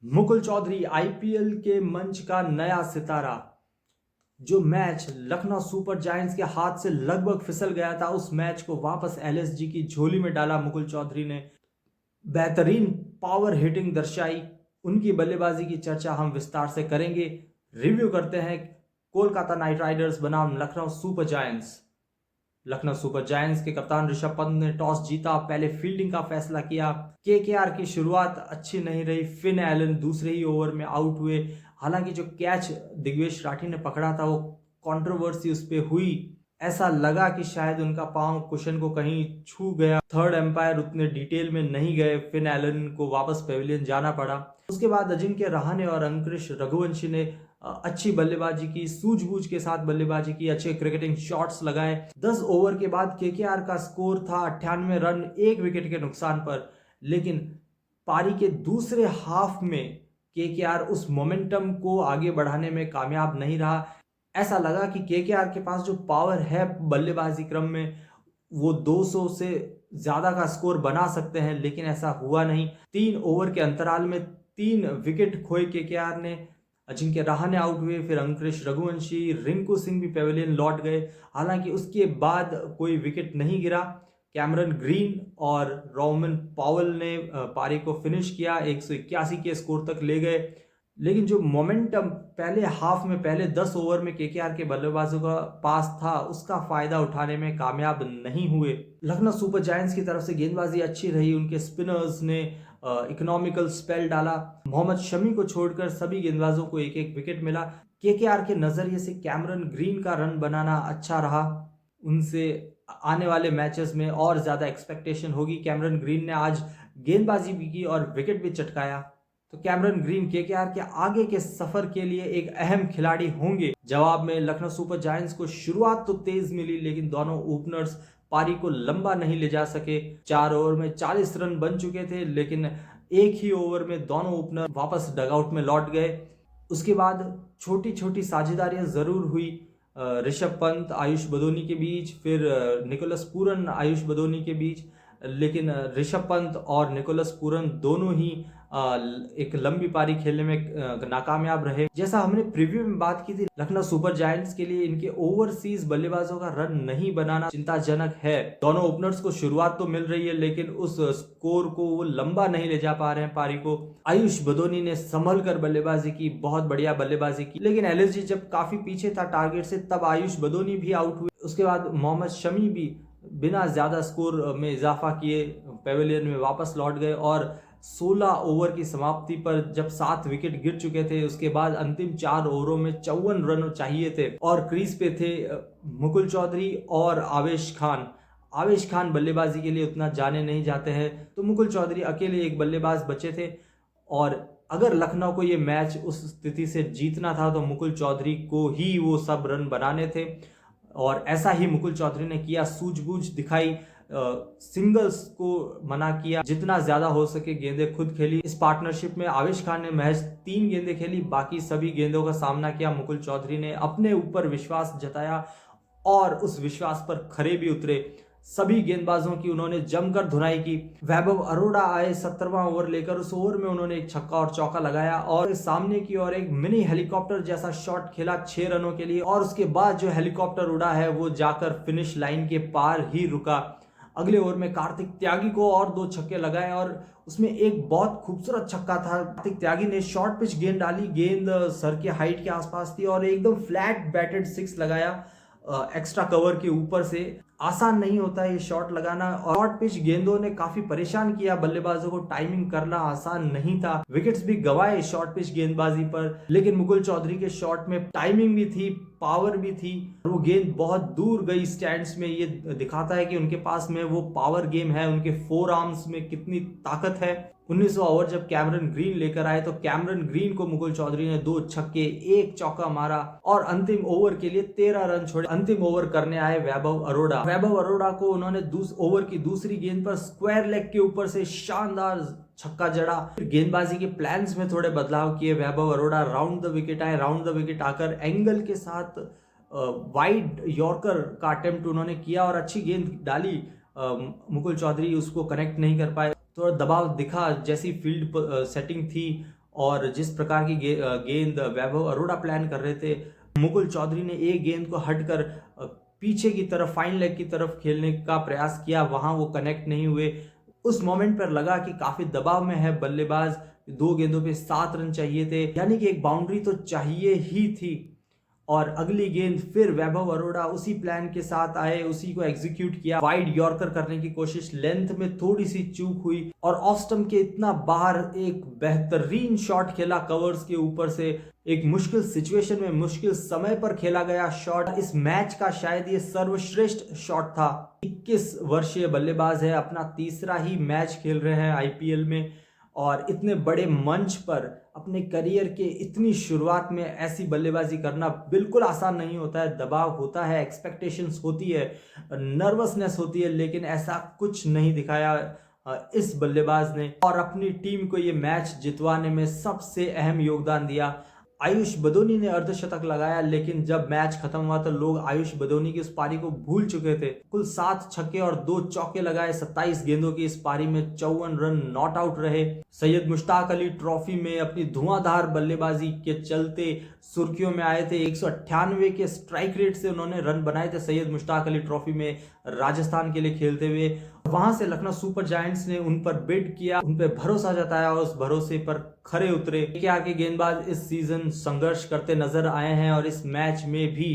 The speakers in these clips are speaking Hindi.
मुकुल चौधरी आईपीएल के मंच का नया सितारा। जो मैच लखनऊ सुपर जायंट्स के हाथ से लगभग फिसल गया था, उस मैच को वापस एलएसजी की झोली में डाला मुकुल चौधरी ने। बेहतरीन पावर हिटिंग दर्शाई। उनकी बल्लेबाजी की चर्चा हम विस्तार से करेंगे। रिव्यू करते हैं कोलकाता नाइट राइडर्स बनाम Lucknow super giants. Lucknow super giants के कप्तान ऋषभ पंत ने टॉस जीता, पहले फील्डिंग का फैसला किया। केकेआर की शुरुआत अच्छी नहीं रही। फिन एलन दूसरे ही ओवर में आउट हुए। हालांकि जो कैच दिग्वेश राठी ने पकड़ा था, वो कंट्रोवर्सी उस पर हुई। ऐसा लगा कि शायद उनका पांव कुशन को कहीं छू गया। थर्ड एम्पायर उतने डिटेल में नहीं गए। फिन एलन को वापस पेविलियन जाना पड़ा। उसके बाद अजिंक्य रहाणे और अंकुरिश रघुवंशी ने अच्छी बल्लेबाजी की, सूझबूझ के साथ बल्लेबाजी की, अच्छे क्रिकेटिंग शॉट्स लगाए। 10 ओवर के बाद केकेआर का स्कोर था 98 रन, 1 विकेट के नुकसान पर। लेकिन पारी के दूसरे हाफ में केकेआर उस मोमेंटम को आगे बढ़ाने में कामयाब नहीं रहा। ऐसा लगा कि केकेआर के पास जो पावर है बल्लेबाजी क्रम में, वो 200 से ज्यादा का स्कोर बना सकते हैं, लेकिन ऐसा हुआ नहीं। 3 ओवर के अंतराल में 3 विकेट खोए केकेआर ने। अजिंक्य रहाणे आउट हुए, फिर अंकुरिश रघुवंशी, रिंकू सिंह भी पेविलियन लौट गए। हालांकि उसके बाद कोई विकेट नहीं गिरा। कैमरन ग्रीन और रोमन पॉवेल ने पारी को फिनिश किया, 181 के स्कोर तक ले गए। लेकिन जो मोमेंटम पहले हाफ में, पहले 10 ओवर में केकेआर के बल्लेबाजों का पास था, उसका फायदा उठाने में कामयाब नहीं हुए। लखनऊ सुपर जायंट्स की तरफ से गेंदबाजी अच्छी रही। उनके स्पिनर्स ने इकोनॉमिकल स्पेल डाला। मोहम्मद शमी को छोड़कर सभी गेंदबाजों को एक एक विकेट मिला। केकेआर के नजरिए से कैमरन ग्रीन का रन बनाना अच्छा रहा। उनसे आने वाले मैचेस में और ज्यादा एक्सपेक्टेशन होगी। कैमरन ग्रीन ने आज गेंदबाजी भी की और विकेट भी चटकाया। तो कैमरन ग्रीन केकेआर के आगे के सफर के लिए एक अहम खिलाड़ी होंगे। जवाब में लखनऊ सुपर जायंट्स को शुरुआत तो तेज मिली, लेकिन दोनों ओपनर्स पारी को लंबा नहीं ले जा सके। 4 ओवर में 40 रन बन चुके थे, लेकिन एक ही ओवर में दोनों ओपनर वापस डगआउट में लौट गए। उसके बाद छोटी छोटी साझेदारियां जरूर हुई। ऋषभ पंत आयुष बदोनी के बीच, फिर निकोलस पूरन आयुष बदोनी के बीच। लेकिन ऋषभ पंत और निकोलस पूरन दोनों ही एक लंबी पारी खेलने में नाकामयाब रहे। जैसा हमने प्रीव्यू में बात की थी, लखनऊ सुपर जायंट्स के लिए इनके ओवरसीज बल्लेबाजों का रन नहीं बनाना चिंताजनक है। दोनों ओपनर्स को शुरुआत तो मिल रही है, लेकिन उस स्कोर को वो लंबा नहीं ले जा पा रहे हैं पारी को। आयुष बदोनी ने संभल कर बल्लेबाजी की, बहुत बढ़िया बल्लेबाजी की। लेकिन एलएसजी जब काफी पीछे था टारगेट से, तब आयुष बदोनी भी आउट हुए। उसके बाद मोहम्मद शमी भी बिना ज्यादा स्कोर में इजाफा किए पेविलियन में वापस लौट गए। और 16 ओवर की समाप्ति पर जब 7 विकेट गिर चुके थे, उसके बाद अंतिम 4 ओवरों में 54 रन चाहिए थे और क्रीज पे थे मुकुल चौधरी और आवेश खान। आवेश खान बल्लेबाजी के लिए उतना जाने नहीं जाते हैं, तो मुकुल चौधरी अकेले एक बल्लेबाज बचे थे। और अगर लखनऊ को ये मैच उस स्थिति से जीतना था, तो मुकुल चौधरी को ही वो सब रन बनाने थे। और ऐसा ही मुकुल चौधरी ने किया, सूझबूझ दिखाई। सिंगल्स को मना किया, जितना ज्यादा हो सके गेंदें खुद खेली। इस पार्टनरशिप में आवेश खान ने महज 3 गेंदें खेली, बाकी सभी गेंदों का सामना किया। मुकुल चौधरी ने अपने ऊपर विश्वास जताया और उस विश्वास पर खरे भी उतरे। सभी गेंदबाजों की उन्होंने जमकर धुनाई की। वैभव अरोड़ा आए 17वां ओवर लेकर। उस ओवर में उन्होंने एक छक्का और चौका लगाया और सामने की ओर एक मिनी हेलीकॉप्टर जैसा शॉट खेला 6 रनों के लिए। और उसके बाद जो हेलीकॉप्टर उड़ा है, वो जाकर फिनिश लाइन के पार ही रुका। अगले ओवर में कार्तिक त्यागी को और 2 छक्के लगाए और उसमें एक बहुत खूबसूरत छक्का था। कार्तिक त्यागी ने शॉर्ट पिच गेंद डाली, गेंद सर के हाइट के आसपास थी और एकदम फ्लैट बैटेड 6 लगाया एक्स्ट्रा कवर के ऊपर से। आसान नहीं होता ये शॉट लगाना, और शॉर्ट पिच गेंदों ने काफी परेशान किया बल्लेबाजों को। टाइमिंग करना आसान नहीं था, विकेट्स भी गंवाए शॉर्ट पिच गेंदबाजी पर। लेकिन मुकुल चौधरी के शॉट में टाइमिंग भी थी, पावर भी थी, और वो गेंद बहुत दूर गई स्टैंड्स में। ये दिखाता है कि उनके पास में वो पावर गेम है, उनके 4 आर्म्स में कितनी ताकत है। 19वां ओवर जब कैमरन ग्रीन लेकर आए, तो कैमरन ग्रीन को मुकुल चौधरी ने 2 छक्के 1 चौका मारा और अंतिम ओवर के लिए 13 रन छोड़े। अंतिम ओवर करने आए वैभव अरोड़ा। वैभव अरोड़ा को उन्होंने ओवर की दूसरी गेंद पर स्क्वायर लेग के ऊपर से शानदार छक्का जड़ा। गेंदबाजी के प्लान्स में थोड़े बदलाव किए वैभव अरोड़ा। राउंड द विकेट आए, राउंड द विकेट आकर एंगल के साथ वाइड यॉर्कर का अटेम्प्ट उन्होंने किया और अच्छी गेंद डाली। मुकुल चौधरी उसको कनेक्ट नहीं कर पाए। थोड़ा दबाव दिखा, जैसी फील्ड सेटिंग थी और जिस प्रकार की गेंद वैभव अरोड़ा प्लान कर रहे थे, मुकुल चौधरी ने एक गेंद को हटकर पीछे की तरफ फाइन लेग की तरफ खेलने का प्रयास किया, वहां वो कनेक्ट नहीं हुए। उस मोमेंट पर लगा कि काफी दबाव में है बल्लेबाज, 2 गेंदों पे 7 रन चाहिए थे, यानी कि एक बाउंड्री तो चाहिए ही थी। और अगली गेंद फिर वैभव अरोड़ा उसी प्लान के साथ आए, उसी को एग्जीक्यूट किया, वाइड यॉर्कर करने की कोशिश, लेंथ में थोड़ी सी चूक हुई और ऑफ स्टंप के इतना बाहर एक बेहतरीन शॉट खेला कवर्स के ऊपर से। एक मुश्किल सिचुएशन में मुश्किल समय पर खेला गया शॉट, इस मैच का शायद ये सर्वश्रेष्ठ शॉट था। 21 वर्षीय बल्लेबाज है, अपना तीसरा ही मैच खेल रहे हैं आईपीएल में और इतने बड़े मंच पर अपने करियर के इतनी शुरुआत में ऐसी बल्लेबाजी करना बिल्कुल आसान नहीं होता है। दबाव होता है, एक्सपेक्टेशंस होती है, नर्वसनेस होती है, लेकिन ऐसा कुछ नहीं दिखाया इस बल्लेबाज ने और अपनी टीम को ये मैच जितवाने में सबसे अहम योगदान दिया। आयुष बदोनी ने अर्धशतक लगाया, लेकिन जब मैच खत्म हुआ तो लोग आयुष बदोनी की इस पारी को भूल चुके थे। कुल 7 छक्के और 2 चौके लगाए 27 गेंदों की इस पारी में, 54 रन नॉट आउट रहे। सैयद मुश्ताक अली ट्रॉफी में अपनी धुआंधार बल्लेबाजी के चलते सुर्खियों में आए थे। 198 के स्ट्राइक रेट से उन्होंने रन बनाए थे सैयद मुश्ताक अली ट्रॉफी में राजस्थान के लिए खेलते हुए। वहां से लखनऊ सुपर जायंट्स ने उन पर बिड किया, उन पर भरोसा जताया और उस भरोसे पर खरे उतरे। केकेआर के गेंदबाज इस सीजन संघर्ष करते नजर आए हैं और इस मैच में भी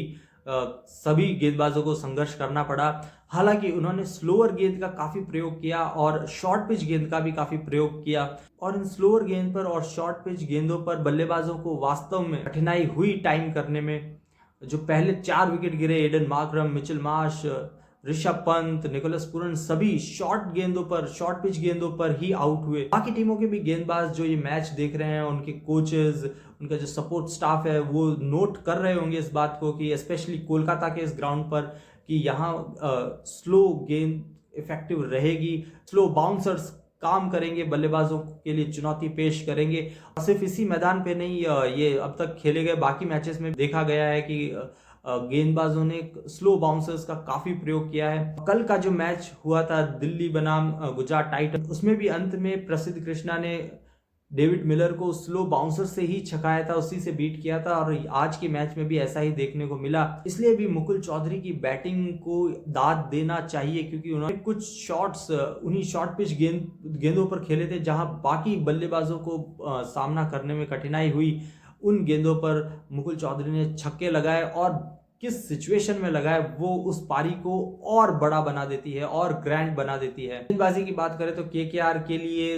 सभी गेंदबाजों को संघर्ष करना पड़ा। हालांकि उन्होंने स्लोअर गेंद का काफी प्रयोग किया और शॉर्ट पिच गेंद का भी काफी प्रयोग किया और इन स्लोअर गेंद पर और शॉर्ट पिच गेंदों पर बल्लेबाजों को वास्तव में कठिनाई हुई टाइम करने में। जो पहले 4 विकेट गिरे, Aiden Markram, Mitchell Marsh, Rishabh Pant, Nicholas Pooran, सभी शॉर्ट गेंदों पर, शॉर्ट पिच गेंदों पर ही आउट हुए। बाकी टीमों के भी गेंदबाज जो ये मैच देख रहे हैं, उनके कोचेस, उनका जो सपोर्ट स्टाफ है, वो नोट कर रहे होंगे इस बात को कि स्पेशली कोलकाता के इस ग्राउंड पर कि यहाँ स्लो गेंद इफेक्टिव रहेगी, स्लो बाउंसर्स काम करेंगे, बल्लेबाजों के लिए चुनौती पेश करेंगे। और सिर्फ इसी मैदान पे नहीं, ये अब तक खेले गए बाकी मैचेस में देखा गया है कि गेंदबाजों ने स्लो बाउंसर्स का काफी प्रयोग किया है। कल का जो मैच हुआ था दिल्ली बनाम गुजरात टाइटंस, उसमें भी अंत में प्रसिद्ध कृष्णा ने डेविड मिलर को स्लो बाउंसर से ही छकाया था, उसी से बीट किया था और आज के मैच में भी ऐसा ही देखने को मिला। इसलिए भी मुकुल चौधरी की बैटिंग को दाद देना चाहिए, क्योंकि उन्होंने कुछ शॉट्स उन्हीं शॉर्ट पिच गेंदों पर खेले थे जहां बाकी बल्लेबाजों को सामना करने में कठिनाई हुई। उन गेंदों पर मुकुल चौधरी ने छक्के लगाए और किस सिचुएशन में लगाए वो उस पारी को और बड़ा बना देती है और ग्रैंड बना देती है। गेंदबाजी की बात करें तो केकेआर के लिए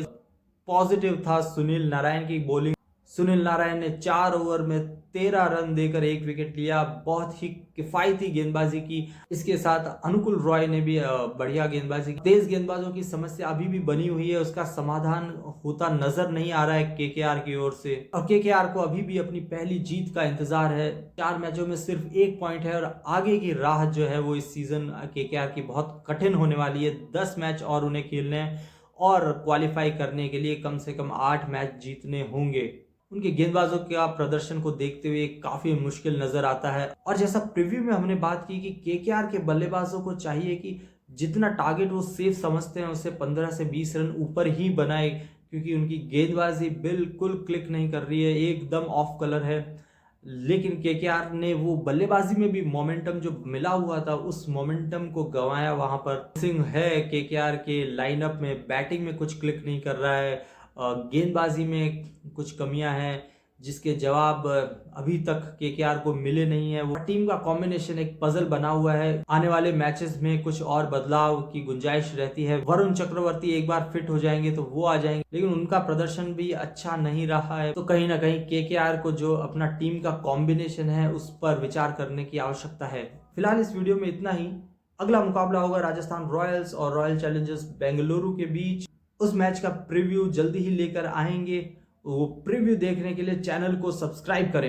पॉजिटिव था सुनील नारायण की बॉलिंग। सुनील नारायण ने 4 ओवर में 13 रन देकर 1 विकेट लिया, बहुत ही किफायती गेंदबाजी की। इसके साथ अनुकुल रॉय ने भी बढ़िया गेंदबाजी की। तेज गेंदबाजों की समस्या अभी भी बनी हुई है, उसका समाधान होता नजर नहीं आ रहा है केकेआर की ओर से और केकेआर को अभी भी अपनी पहली जीत का इंतजार है। 4 मैचों में सिर्फ 1 पॉइंट है और आगे की राह जो है वो इस सीजन केकेआर की बहुत कठिन होने वाली है। 10 मैच और उन्हें खेलने हैं और क्वालिफाई करने के लिए कम से कम 8 मैच जीतने होंगे। उनके गेंदबाजों का प्रदर्शन को देखते हुए काफी मुश्किल नजर आता है। और जैसा प्रीव्यू में हमने बात की कि केकेआर के बल्लेबाजों को चाहिए कि जितना टारगेट वो सेफ समझते हैं उससे 15 से 20 रन ऊपर ही बनाए, क्योंकि उनकी गेंदबाजी बिल्कुल क्लिक नहीं कर रही है, एकदम ऑफ कलर है। लेकिन केकेआर ने वो बल्लेबाजी में भी मोमेंटम जो मिला हुआ था उस मोमेंटम को गंवाया। वहां पर सिंह है केकेआर के लाइनअप में, बैटिंग में कुछ क्लिक नहीं कर रहा है, गेंदबाजी में कुछ कमियां हैं जिसके जवाब अभी तक केकेआर को मिले नहीं है। वो टीम का कॉम्बिनेशन एक पजल बना हुआ है। आने वाले मैचेस में कुछ और बदलाव की गुंजाइश रहती है। वरुण चक्रवर्ती एक बार फिट हो जाएंगे तो वो आ जाएंगे, लेकिन उनका प्रदर्शन भी अच्छा नहीं रहा है। तो कहीं ना कहीं केकेआर को जो अपना टीम का कॉम्बिनेशन है उस पर विचार करने की आवश्यकता है। फिलहाल इस वीडियो में इतना ही। अगला मुकाबला होगा राजस्थान रॉयल्स और रॉयल चैलेंजर्स बेंगलुरु के बीच। उस मैच का प्रीव्यू जल्दी ही लेकर आएंगे। वो प्रीव्यू देखने के लिए चैनल को सब्सक्राइब करें।